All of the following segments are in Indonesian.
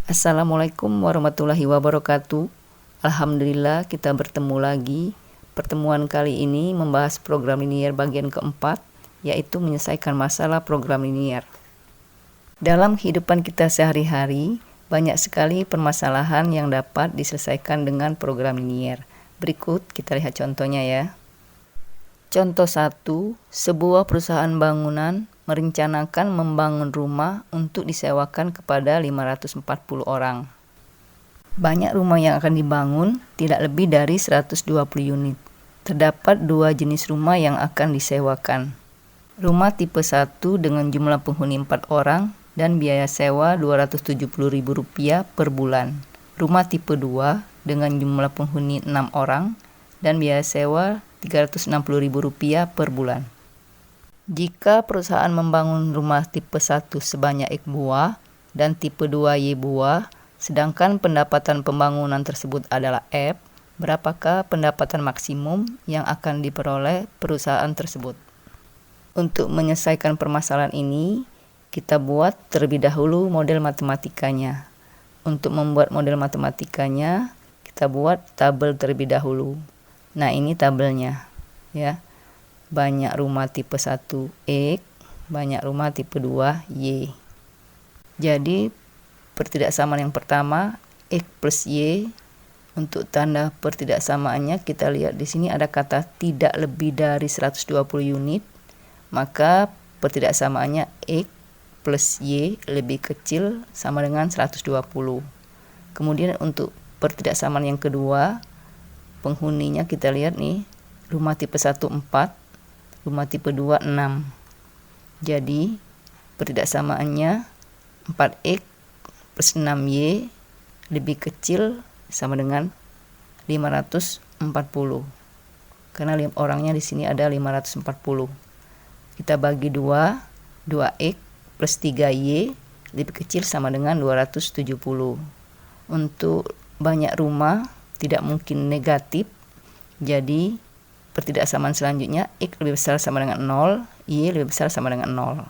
Assalamualaikum warahmatullahi wabarakatuh. Alhamdulillah kita bertemu lagi. Pertemuan kali ini membahas program linier bagian keempat, yaitu menyelesaikan masalah program linier. Dalam kehidupan kita sehari-hari, banyak sekali permasalahan yang dapat diselesaikan dengan program linier. Berikut kita lihat contohnya ya. Contoh 1, sebuah perusahaan bangunan merencanakan membangun rumah untuk disewakan kepada 540 orang. Banyak rumah yang akan dibangun, tidak lebih dari 120 unit. Terdapat 2 jenis rumah yang akan disewakan. Rumah tipe 1 dengan jumlah penghuni 4 orang dan biaya sewa Rp270.000 per bulan. Rumah tipe 2 dengan jumlah penghuni 6 orang dan biaya sewa Rp360.000 per bulan. Jika perusahaan membangun rumah tipe 1 sebanyak X buah dan tipe 2 Y buah, sedangkan pendapatan pembangunan tersebut adalah F, berapakah pendapatan maksimum yang akan diperoleh perusahaan tersebut? Untuk menyelesaikan permasalahan ini, kita buat terlebih dahulu model matematikanya. Untuk membuat model matematikanya, kita buat tabel terlebih dahulu. Nah, ini tabelnya ya. Banyak rumah tipe 1 X, banyak rumah tipe 2 Y. Jadi pertidaksamaan yang pertama X plus Y. Untuk tanda pertidaksamaannya kita lihat di sini ada kata tidak lebih dari 120 unit, maka pertidaksamaannya X plus Y lebih kecil sama dengan 120. Kemudian untuk pertidaksamaan yang kedua, penghuninya kita lihat nih, rumah tipe 1 4, rumah tipe 2 6. Jadi pertidaksamaannya 4X plus 6Y lebih kecil sama dengan 540. Karena orangnya di sini ada 540. Kita bagi 2X plus 3Y lebih kecil sama dengan 270. Untuk banyak rumah tidak mungkin negatif. Jadi pertidaksamaan selanjutnya X lebih besar sama dengan 0, Y lebih besar sama dengan 0.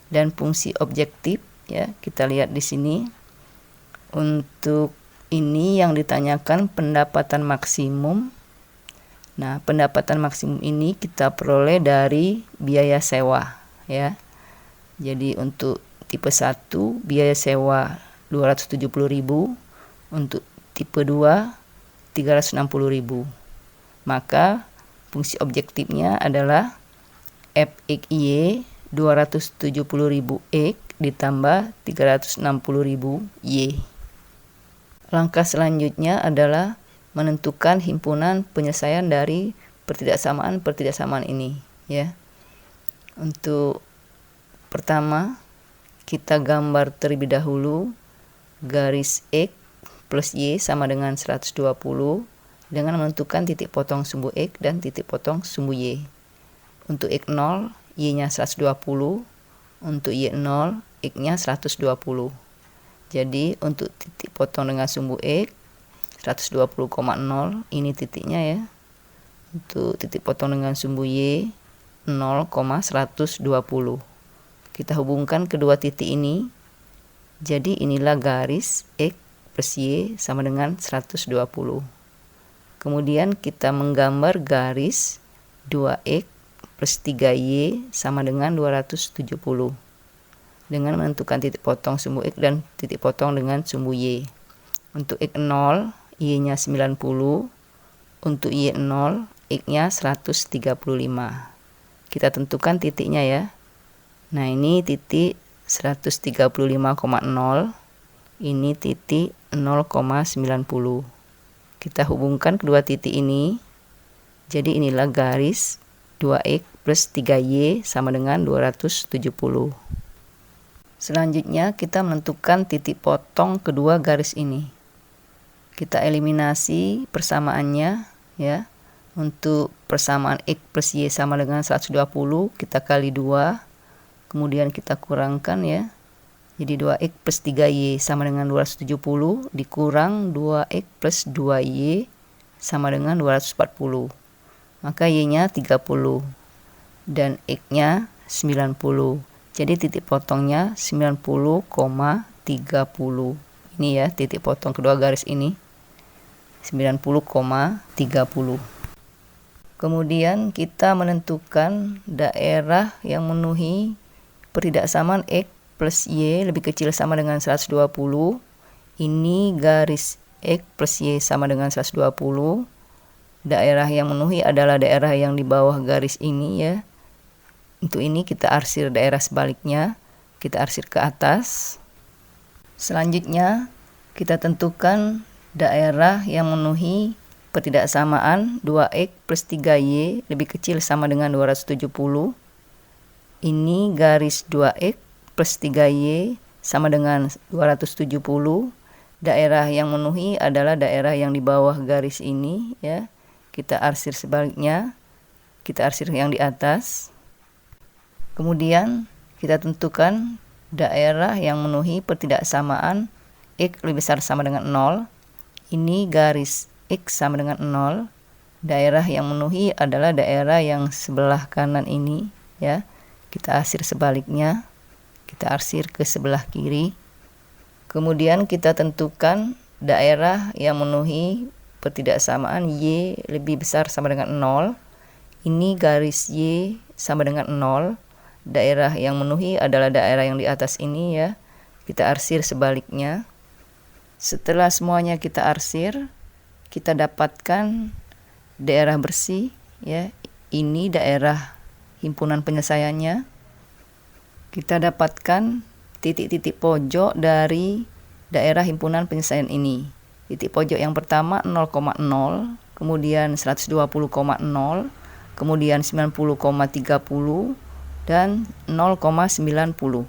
Dan fungsi objektif ya, kita lihat di sini. Untuk ini yang ditanyakan pendapatan maksimum. Nah, pendapatan maksimum ini kita peroleh dari biaya sewa ya. Jadi untuk tipe 1 biaya sewa 270.000, untuk tipe 2 360.000. Maka fungsi objektifnya adalah FXY 270.000 X ditambah 360.000 Y. Langkah selanjutnya adalah menentukan himpunan penyelesaian dari pertidaksamaan ini ya. Untuk pertama kita gambar terlebih dahulu garis X plus Y sama dengan 120 dengan menentukan titik potong sumbu X dan titik potong sumbu Y. Untuk X0, Y-nya 120, untuk Y0, X-nya 120. Jadi untuk titik potong dengan sumbu X 120,0, ini titiknya ya. Untuk titik potong dengan sumbu Y 0,120. Kita hubungkan kedua titik ini. Jadi inilah garis X plus Y sama dengan 120. Kemudian kita menggambar garis 2X plus 3Y sama dengan 270 dengan menentukan titik potong sumbu X dan titik potong dengan sumbu Y. Untuk X0, Y-nya 90, untuk Y0, X-nya 135. Kita tentukan titiknya ya. Nah, ini titik 135,0, ini titik 0,90. Kita hubungkan kedua titik ini. Jadi inilah garis 2X plus 3Y sama dengan 270. Selanjutnya kita menentukan titik potong kedua garis ini. Kita eliminasi persamaannya ya. Untuk persamaan X plus Y sama dengan 120, kita kali 2. Kemudian kita kurangkan ya. Jadi 2X plus 3Y sama dengan 270 dikurang 2X plus 2Y sama dengan 240. Maka Y-nya 30 dan X-nya 90. Jadi titik potongnya 90,30 ini ya, titik potong kedua garis ini 90,30. Kemudian kita menentukan daerah yang memenuhi pertidaksamaan X plus Y lebih kecil sama dengan 120. Ini garis X plus Y sama dengan 120. Daerah yang memenuhi adalah daerah yang di bawah garis ini ya. Untuk ini kita arsir daerah sebaliknya, kita arsir ke atas. Selanjutnya kita tentukan daerah yang memenuhi pertidaksamaan 2X plus 3Y lebih kecil sama dengan 270. Ini garis 2X plus 3Y sama dengan 270. Daerah yang memenuhi adalah daerah yang di bawah garis ini ya. Kita arsir sebaliknya, kita arsir yang di atas. Kemudian kita tentukan daerah yang memenuhi pertidaksamaan X lebih besar sama dengan 0. Ini garis X sama dengan 0. Daerah yang memenuhi adalah daerah yang sebelah kanan ini ya. Kita arsir sebaliknya, kita arsir ke sebelah kiri. Kemudian kita tentukan daerah yang memenuhi pertidaksamaan Y lebih besar sama dengan 0. Ini garis Y sama dengan 0. Daerah yang memenuhi adalah daerah yang di atas ini ya. Kita arsir sebaliknya. Setelah semuanya kita arsir, kita dapatkan daerah bersih ya. Ini daerah himpunan penyelesaiannya. Kita dapatkan titik-titik pojok dari daerah himpunan penyelesaian ini. Titik pojok yang pertama 0,0, kemudian 120,0, kemudian 90,30 dan 0,90.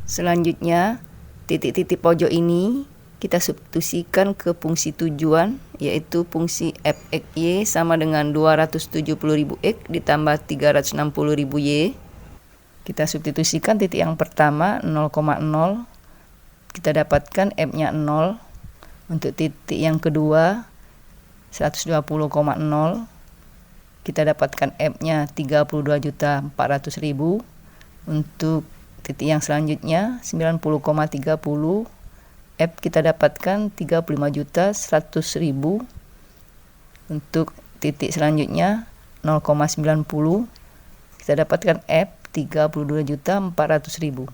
Selanjutnya titik-titik pojok ini kita substitusikan ke fungsi tujuan, yaitu fungsi f(x)y sama dengan 270.000 x ditambah 360.000 y. Kita substitusikan titik yang pertama 0,0, kita dapatkan f-nya 0. Untuk titik yang kedua 120,0, kita dapatkan f-nya 32.400.000. Untuk titik yang selanjutnya 90,30, f kita dapatkan 35.100.000. Untuk titik selanjutnya 0,90, kita dapatkan f 32.400.000.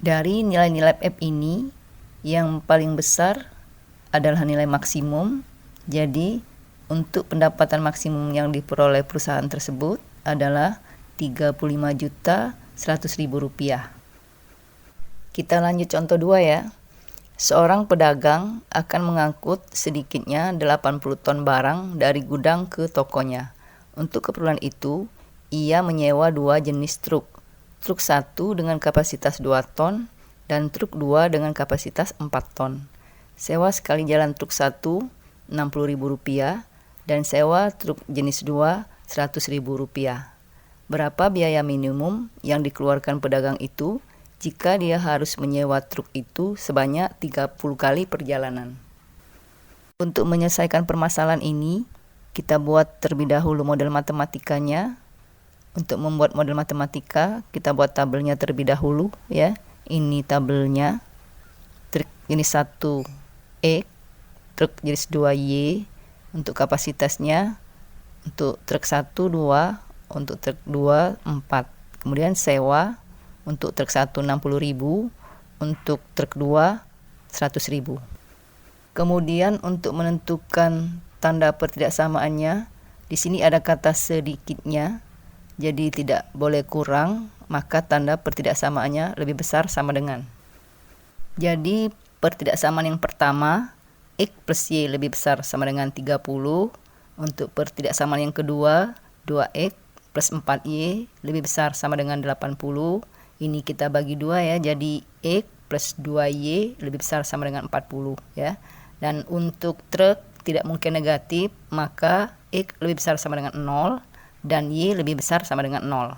Dari nilai-nilai f ini yang paling besar adalah nilai maksimum. Jadi untuk pendapatan maksimum yang diperoleh perusahaan tersebut adalah Rp35.100.000. Kita lanjut contoh 2 ya. Seorang pedagang akan mengangkut sedikitnya 80 ton barang dari gudang ke tokonya. Untuk keperluan itu, ia menyewa 2 jenis truk. Truk 1 dengan kapasitas 2 ton dan truk 2 dengan kapasitas 4 ton. Sewa sekali jalan truk 1 Rp60.000 dan sewa truk jenis 2 Rp100.000. Berapa biaya minimum yang dikeluarkan pedagang itu jika dia harus menyewa truk itu sebanyak 30 kali perjalanan? Untuk menyelesaikan permasalahan ini, kita buat terlebih dahulu model matematikanya. Untuk membuat model matematika, kita buat tabelnya terlebih dahulu ya. Ini tabelnya. Truk jenis 1 X, truk jenis 2 Y. Untuk kapasitasnya, untuk truk 1 2, untuk truk 2 4. Kemudian sewa untuk truk 1 60.000, untuk truk 2 100.000. Kemudian untuk menentukan tanda pertidaksamaannya, di sini ada kata sedikitnya. Jadi tidak boleh kurang, maka tanda pertidaksamaannya lebih besar sama dengan. Jadi pertidaksamaan yang pertama, X plus Y lebih besar sama dengan 30. Untuk pertidaksamaan yang kedua, 2X plus 4Y lebih besar sama dengan 80. Ini kita bagi 2 ya, jadi X plus 2Y lebih besar sama dengan 40 ya. Dan untuk truk tidak mungkin negatif, maka X lebih besar sama dengan 0 dan Y lebih besar sama dengan 0.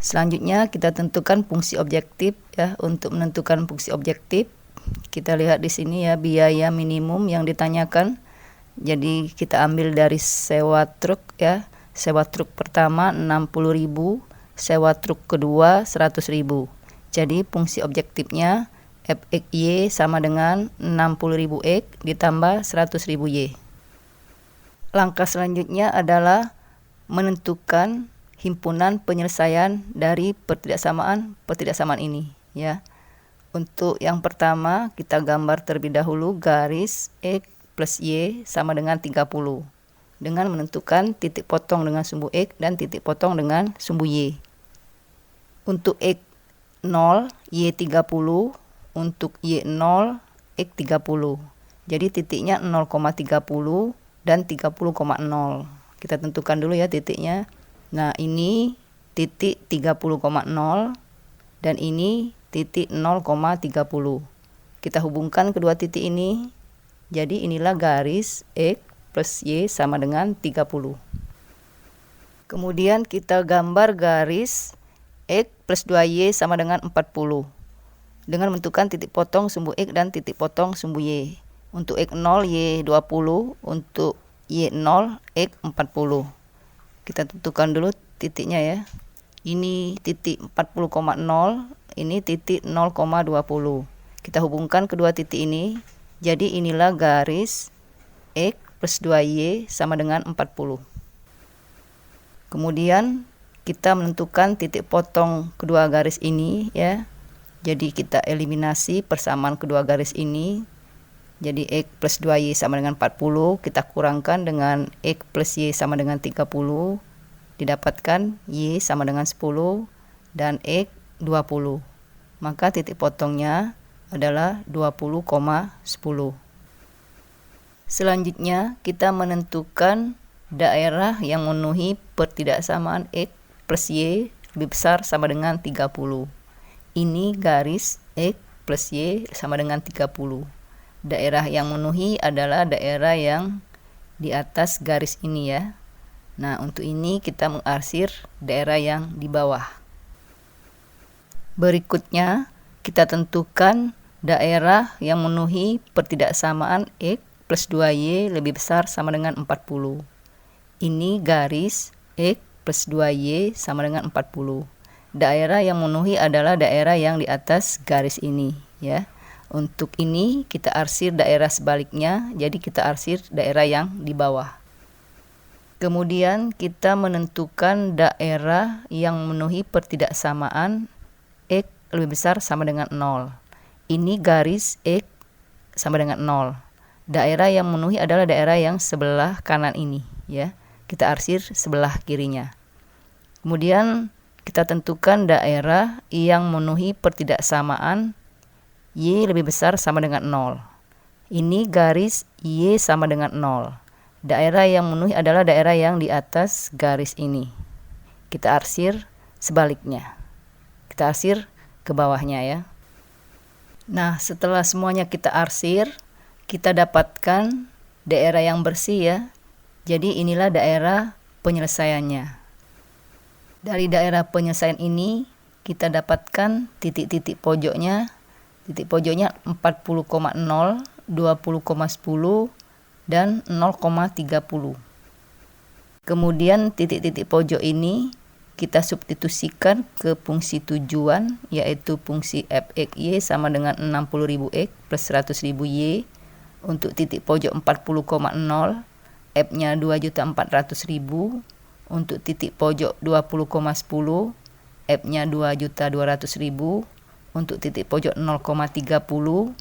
Selanjutnya kita tentukan fungsi objektif ya. Untuk menentukan fungsi objektif, kita lihat di sini ya, biaya minimum yang ditanyakan. Jadi kita ambil dari sewa truk ya. Sewa truk pertama 60.000, sewa truk kedua 100.000. Jadi fungsi objektifnya Fxy sama dengan 60.000 X ditambah 100.000 Y. Langkah selanjutnya adalah menentukan himpunan penyelesaian dari pertidaksamaan ini ya. Untuk yang pertama kita gambar terlebih dahulu garis X plus Y sama dengan 30 dengan menentukan titik potong dengan sumbu X dan titik potong dengan sumbu Y. Untuk X 0, Y 30, untuk Y 0, X 30. Jadi titiknya 0,30 dan 30,0. Kita tentukan dulu ya titiknya. Nah, ini titik 30,0 dan ini titik 0,30. Kita hubungkan kedua titik ini. Jadi inilah garis X plus Y sama dengan 30. Kemudian kita gambar garis X plus 2Y sama dengan 40. Dengan menentukan titik potong sumbu X dan titik potong sumbu Y. Untuk X 0, Y 20. Untuk Y 0, X 40. Kita tentukan dulu titiknya ya. Ini titik 40,0. Ini titik 0,20. Kita hubungkan kedua titik ini. Jadi inilah garis X plus 2Y sama dengan 40. Kemudian kita menentukan titik potong kedua garis ini ya. Jadi kita eliminasi persamaan kedua garis ini. Jadi X plus 2Y sama dengan 40. Kita kurangkan dengan X plus Y sama dengan 30. Didapatkan Y sama dengan 10 dan X 20. Maka titik potongnya adalah 20,10. Selanjutnya kita menentukan daerah yang memenuhi pertidaksamaan X plus Y lebih besar sama dengan 30. Ini garis X plus Y sama dengan 30. Daerah yang memenuhi adalah daerah yang di atas garis ini ya. Nah, untuk ini kita mengarsir daerah yang di bawah. Berikutnya, kita tentukan daerah yang memenuhi pertidaksamaan X plus 2Y lebih besar sama dengan 40. Ini garis X plus 2Y sama dengan 40. Daerah yang memenuhi adalah daerah yang di atas garis ini ya. Untuk ini kita arsir daerah sebaliknya, jadi kita arsir daerah yang di bawah. Kemudian kita menentukan daerah yang memenuhi pertidaksamaan X lebih besar sama dengan 0. Ini garis X sama dengan 0. Daerah yang memenuhi adalah daerah yang sebelah kanan ini ya. Kita arsir sebelah kirinya. Kemudian kita tentukan daerah yang memenuhi pertidaksamaan Y lebih besar sama dengan 0. Ini garis Y sama dengan 0. Daerah yang memenuhi adalah daerah yang di atas garis ini. Kita arsir sebaliknya. Kita arsir ke bawahnya ya. Nah, setelah semuanya kita arsir, kita dapatkan daerah yang bersih ya. Jadi inilah daerah penyelesaiannya. Dari daerah penyelesaian ini kita dapatkan titik-titik pojoknya. Titik pojoknya 40,0, 20,10 dan 0,30. Kemudian titik-titik pojok ini kita substitusikan ke fungsi tujuan, yaitu fungsi Fxy sama dengan 60.000 X plus 100.000 Y. Untuk titik pojok 40,0, F-nya 2.400.000. Untuk titik pojok 20,10, F-nya 2.200.000. Untuk titik pojok 0,30,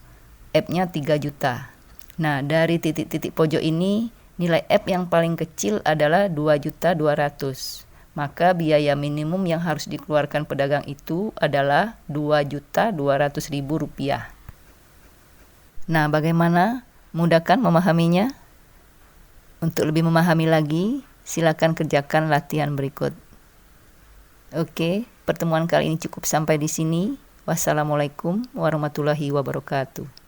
F-nya 3 juta. Nah, dari titik-titik pojok ini, nilai F yang paling kecil adalah 2.200.000. Maka biaya minimum yang harus dikeluarkan pedagang itu adalah Rp2.200.000. Nah, bagaimana? Mudah kan memahaminya? Untuk lebih memahami lagi, silakan kerjakan latihan berikut. Oke, pertemuan kali ini cukup sampai di sini. Wassalamualaikum warahmatullahi wabarakatuh.